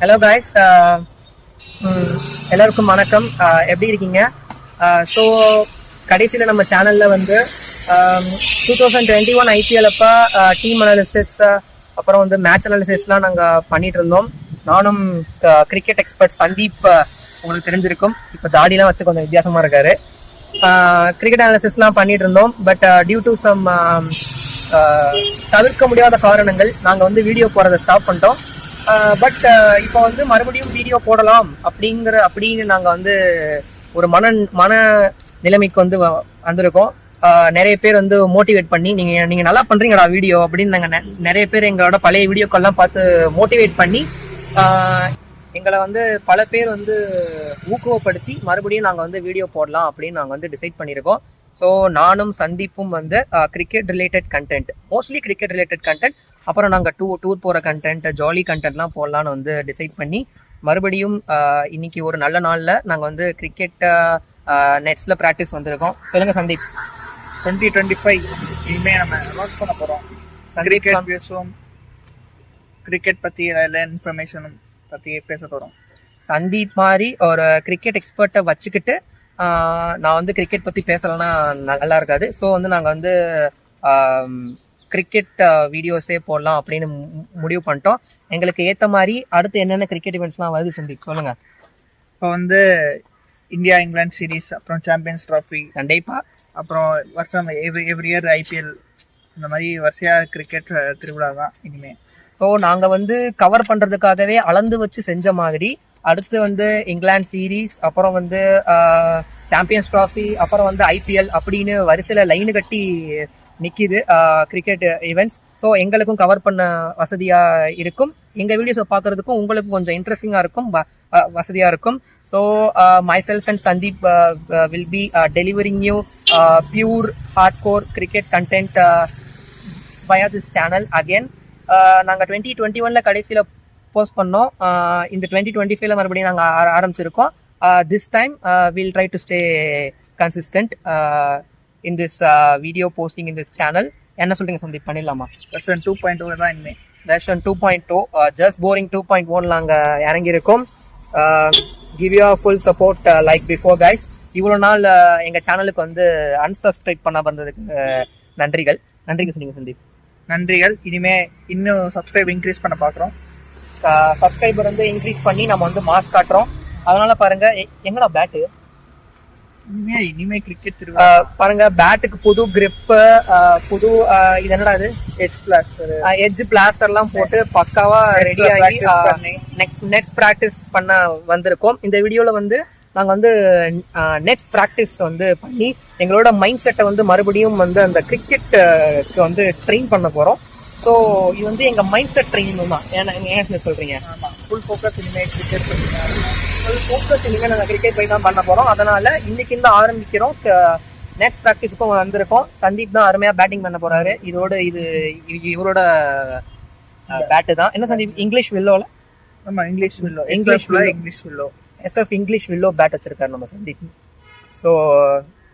Hello guys, எல்லாருக்கும் வணக்கம். எப்படி இருக்கீங்க? ஸோ கடைசியில் நம்ம சேனலில் வந்து 2021 IPL அப்போ டீம் அனாலிசிஸ் அப்புறம் வந்து மேட்ச் அனாலிசிஸ்லாம் நாங்கள் பண்ணிட்டு இருந்தோம். நானும் கிரிக்கெட் எக்ஸ்பர்ட் சந்தீப் உங்களுக்கு தெரிஞ்சிருக்கும். இப்போ தாடிலாம் வச்சு கொஞ்சம் வித்தியாசமாக இருக்காரு. கிரிக்கெட் அனாலிசிஸ்லாம் பண்ணிட்டு இருந்தோம். பட் டியூ டு சம் தவிர்க்க முடியாத காரணங்கள் நாங்கள் வந்து வீடியோ போகிறத ஸ்டாப் பண்ணிட்டோம். பட் இப்போ வந்து மறுபடியும் வீடியோ போடலாம் அப்படின்னு நாங்கள் வந்து ஒரு மன நிலைமைக்கு வந்து வந்திருக்கோம். நிறைய பேர் வந்து மோட்டிவேட் பண்ணி நீங்க நல்லா பண்றீங்கடா வீடியோ அப்படின்னு நாங்கள் நிறைய பேர் எங்களோட பழைய வீடியோக்கெல்லாம் பார்த்து மோட்டிவேட் பண்ணி எங்களை வந்து பல பேர் வந்து ஊக்குவப்படுத்தி மறுபடியும் நாங்கள் வந்து வீடியோ போடலாம் அப்படின்னு நாங்கள் வந்து டிசைட் பண்ணியிருக்கோம். ஸோ நானும் சந்தீப்பும் வந்து cricket related content, mostly cricket related content, அப்புறம் நாங்கள் டூர் போகிற கண்டென்ட், ஜாலி கண்டென்ட்லாம் போடலான்னு வந்து டிசைட் பண்ணி மறுபடியும் இன்னைக்கு ஒரு நல்ல நாளில் நாங்கள் வந்து கிரிக்கெட் நெட்ஸில் ப்ராக்டிஸ் வந்திருக்கோம். சொல்லுங்கள் சந்தீப். 2025 இனிமே நம்ம அனௌன்ஸ் பண்ண போகிறோம். கிரிக்கெட் பேசுவோம், கிரிக்கெட் பற்றி எல்லா இன்ஃபர்மேஷனும் பற்றி பேச போகிறோம். சந்தீப் மாதிரி ஒரு கிரிக்கெட் எக்ஸ்பர்ட்டை வச்சுக்கிட்டு நான் வந்து கிரிக்கெட் பற்றி பேசலைன்னா நல்லா இருக்காது. ஸோ வந்து நாங்கள் வந்து கிரிக்கெட் வீடியோஸே போடலாம் அப்படின்னு முடிவு பண்ணிட்டோம். எங்களுக்கு ஏற்ற மாதிரி அடுத்து என்னென்ன கிரிக்கெட் இவெண்ட்ஸ்லாம் வருது சந்தீப் சொல்லுங்கள். இப்போ வந்து இந்தியா இங்கிலாந்து சீரீஸ், அப்புறம் சாம்பியன்ஸ் ட்ராஃபி, கண்டிப்பாக, அப்புறம் வருஷம் எவ்ரி இயர் IPL, இந்த மாதிரி வரிசையாக கிரிக்கெட் திருவிழா தான் இனிமே. ஸோ நாங்கள் வந்து கவர் பண்ணுறதுக்காகவே அளந்து வச்சு செஞ்ச மாதிரி அடுத்து வந்து இங்கிலாந்து சீரீஸ், அப்புறம் வந்து சாம்பியன்ஸ் ட்ராஃபி, அப்புறம் வந்து IPL அப்படின்னு வரிசையில் லைனு கட்டி நிற்கிது கிரிக்கெட் ஈவெண்ட்ஸ். ஸோ எங்களுக்கும் கவர் பண்ண வசதியாக இருக்கும். எங்கள் வீடியோஸை பார்க்குறதுக்கும் உங்களுக்கு கொஞ்சம் இன்ட்ரெஸ்டிங்காக இருக்கும், வசதியாக இருக்கும். So myself and Sandeep will be delivering you pure hardcore cricket content via this channel again. நாங்கள் 2021 கடைசியில் போஸ்ட் பண்ணோம். இந்த 2025 மறுபடியும் நாங்கள் ஆரம்பிச்சிருக்கோம். This time will try to stay consistent in this video posting in this channel. என்ன சொல்றீங்க சந்தீப், பண்ணிடலாமா? வெர்ஷன் 2.0 தான் இனிமே. வெர்ஷன் 2.0 just boring 2.1 நாங்க இறங்கி இருக்கோம். give you a full support like before guys. இவ்வளோ நாள் எங்க சேனலுக்கு வந்து unsubscribe பண்ண வந்ததுக்கு நன்றிகள் சொன்னீங்க சந்தீப். நன்றிகள். இனிமே இன்னும் சப்ஸ்கிரைப் இன்க்ரீஸ் பண்ண பார்க்குறோம். சப்ஸ்கிரைபர் வந்து இன்க்ரீஸ் பண்ணி நம்ம வந்து மார்க் காட்டுறோம். அதனால பாருங்க, எங்கடா பேட்டு இனிமே கிரிக்கெட் திருவிழா பாருங்க. பேட்டுக்கு புது கிரிப், புது இது என்னடா இது எட்ஜ் பிளாஸ்டர்லாம் போட்டு பக்காவா ரெடி ஆகி நெக்ஸ்ட் பிராக்டிஸ் பண்ண வந்திருக்கோம். இந்த வீடியோல வந்து நாங்க வந்து நெக்ஸ்ட் பிராக்டிஸ் வந்து பண்ணி எங்களோட மைண்ட் செட்டை வந்து மறுபடியும் வந்து அந்த கிரிக்கெட்டுக்கு வந்து ட்ரெயின் பண்ண போறோம். ஸோ இது வந்து எங்க மைண்ட் செட் ட்ரெயினிங் தான். ஏன் சொல்றீங்க? ஃபுல் ஃபோக்கஸ் இனிமே கிரிக்கெட், ஃபுல் ஃபோக்கஸ் இனிமே நாங்கள் கிரிக்கெட் போய் தான் பண்ண போறோம். அதனால இன்னைக்கு இருந்து ஆரம்பிக்கிறோம். நெக்ஸ்ட் ப்ராக்டிஸுக்கும் வந்திருக்கோம். சந்தீப் தான் அருமையா பேட்டிங் பண்ண போறாரு. இவரோட பேட்டு தான். என்ன சந்தீப், இங்கிலீஷ் வில்லோல? ஆமா, English willow SF English willow bat வச்சிருக்காரு நம்ம Sandeep. So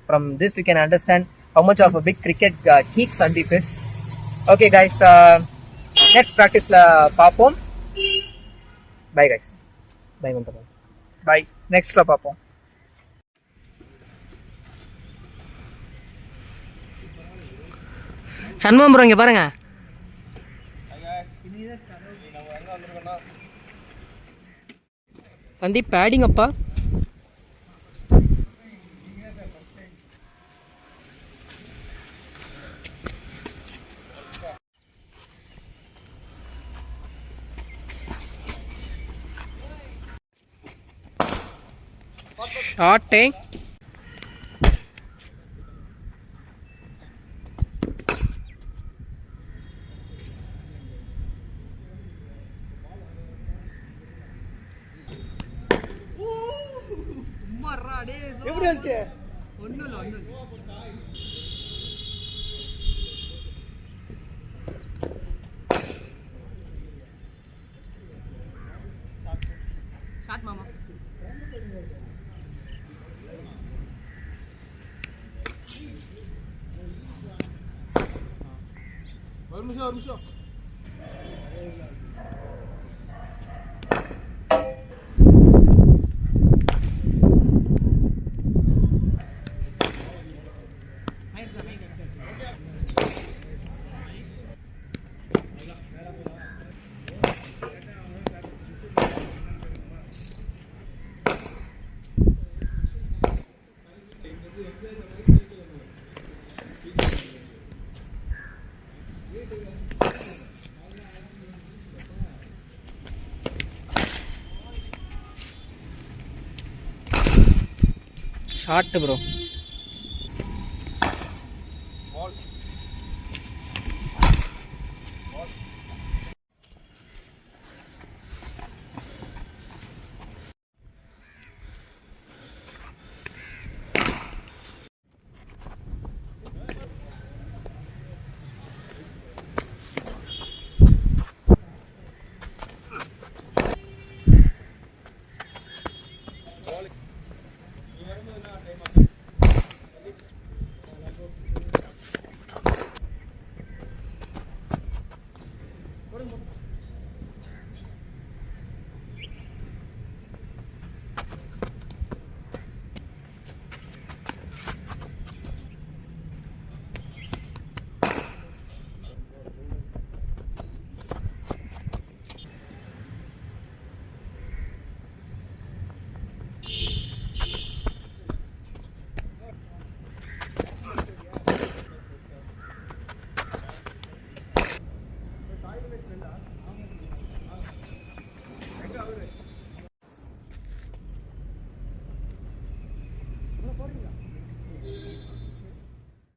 from this you can understand how much of a big cricket geek Sandeep is. Okay guys, next practice la paapom. Bye guys. Bye Mantha. Bye. Next la paapom. Shanmugam bro இங்க பாருங்க. Sandeep padding அப்பா. Shotting. எப்படி வந்துச்சு? ஒன்னும் shot மாமா. ஒரு நிமிஷம் short bro.